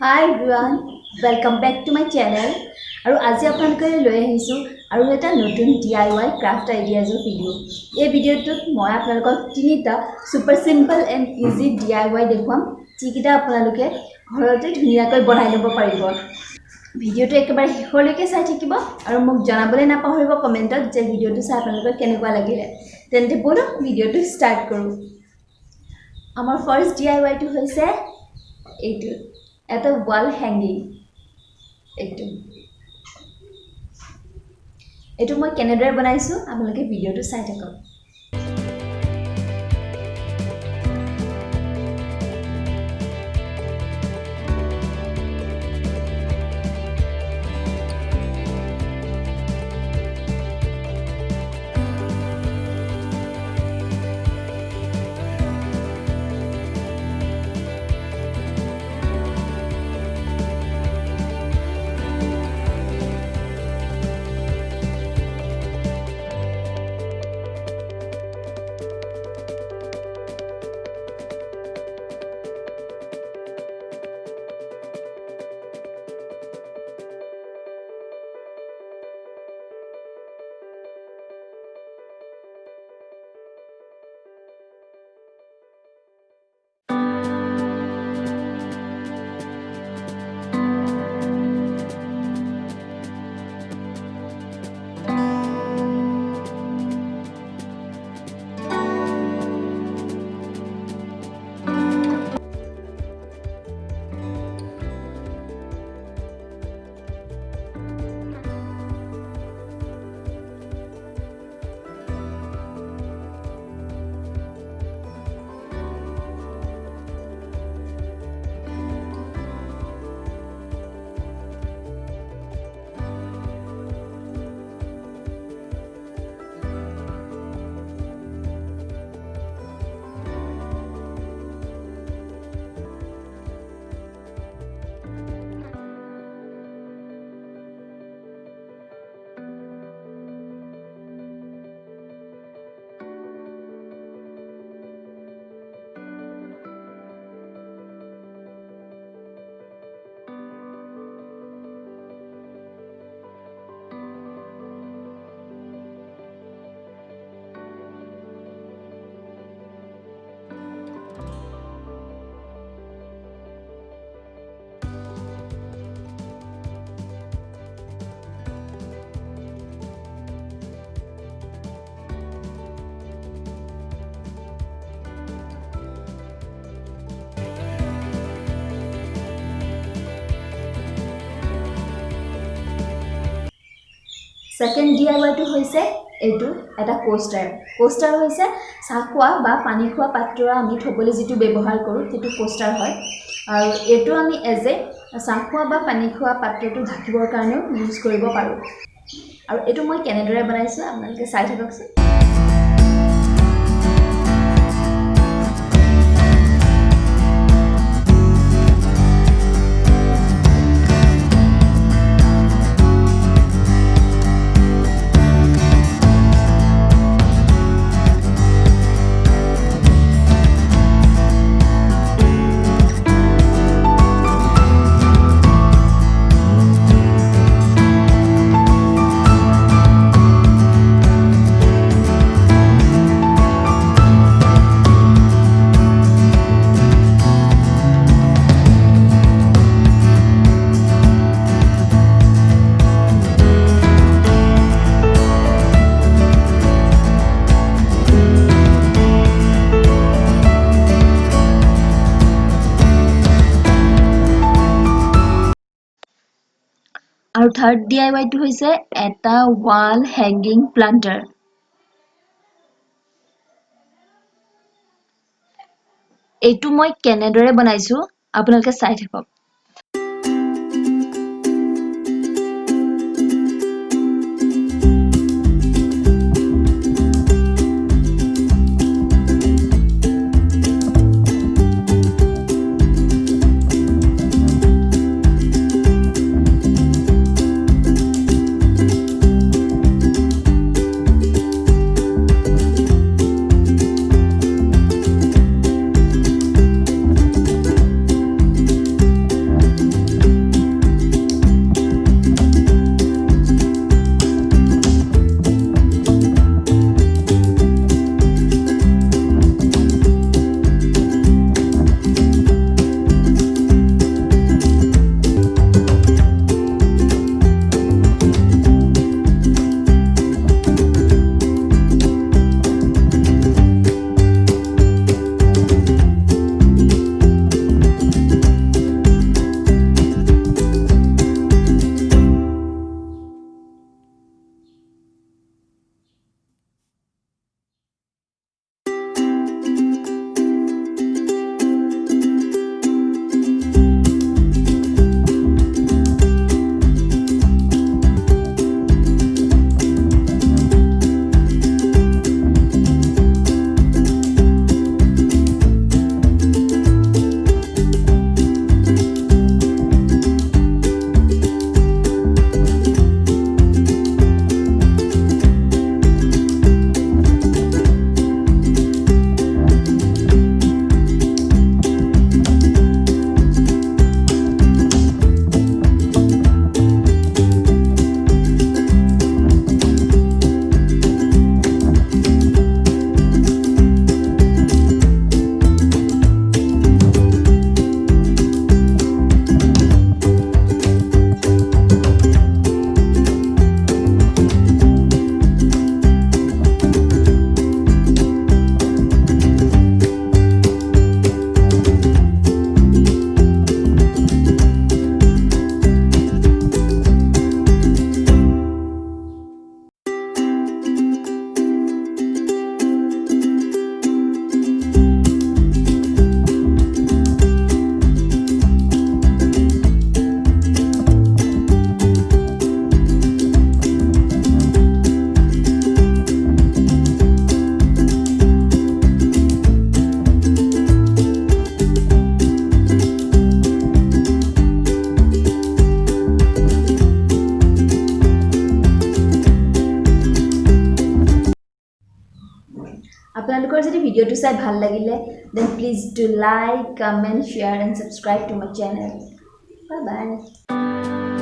Hi everyone, welcome back to my channel. আৰু আজি আপোনালোকলৈ লৈ আহিছো আৰু এটা নতুন DIY ক্ৰাফট আইডিয়াজৰ ভিডিও। এই ভিডিওটোত মই আপোনালোকক তিনিটা super simple and easy DIY দেখুৱাম যিকেইটা আপোনালোকে ঘৰতে ধুনীয়াকৈ বনাই ল'ব পাৰিব। ভিডিওটো একেবাৰে শেষলৈকে চাই থাকিব আৰু মোক জনাবলৈ নাপাহৰিব কমেণ্টত যে ভিডিওটো চাই আপোনালোকৰ কেনেকুৱা লাগিলে। তেন্তে বলক ভিডিওটো ষ্টাৰ্ট কৰোঁ। আমাৰ ফাৰ্ষ্ট DIYটো হৈছে এইটো এটা ৱাল হ্যাঙ্গিং। এইটো মই কেনেদৰে বনাইছো আপোনালোকে ভিডিওটো চাই থাকক। সেকেন্ড DIYটো হৈছে এইটো এটা কোষ্টাৰ। কোষ্টাৰ হৈছে চাহখোৱা বা পানী খোৱা পাত্ৰ আমি থবলৈ যেটো ব্যৱহাৰ কৰোঁ সেইটো কোষ্টাৰ হয়। আৰু এইটো আমি এজ এ চাহখোৱা বা পানী খোৱা পাত্ৰটো ঢাকিবৰ কাৰণেও ইউজ কৰিব পাৰোঁ। আৰু এইটো মই কেনেদৰে বনাইছো আপোনালোকে চাই থাককচোন। আৰু থাৰ্ড DIYটো হৈছে এটা ৱাল হ্যাঙ্গিং প্লান্টাৰ। এইটো মই কেনেদৰে বনাইছো আপোনালোকে চাই থাকক। আপোনালোকৰ যদি ভিডিঅ'টো চাই ভাল লাগিলে then please do like, comment, share and subscribe to my channel. Bye bye.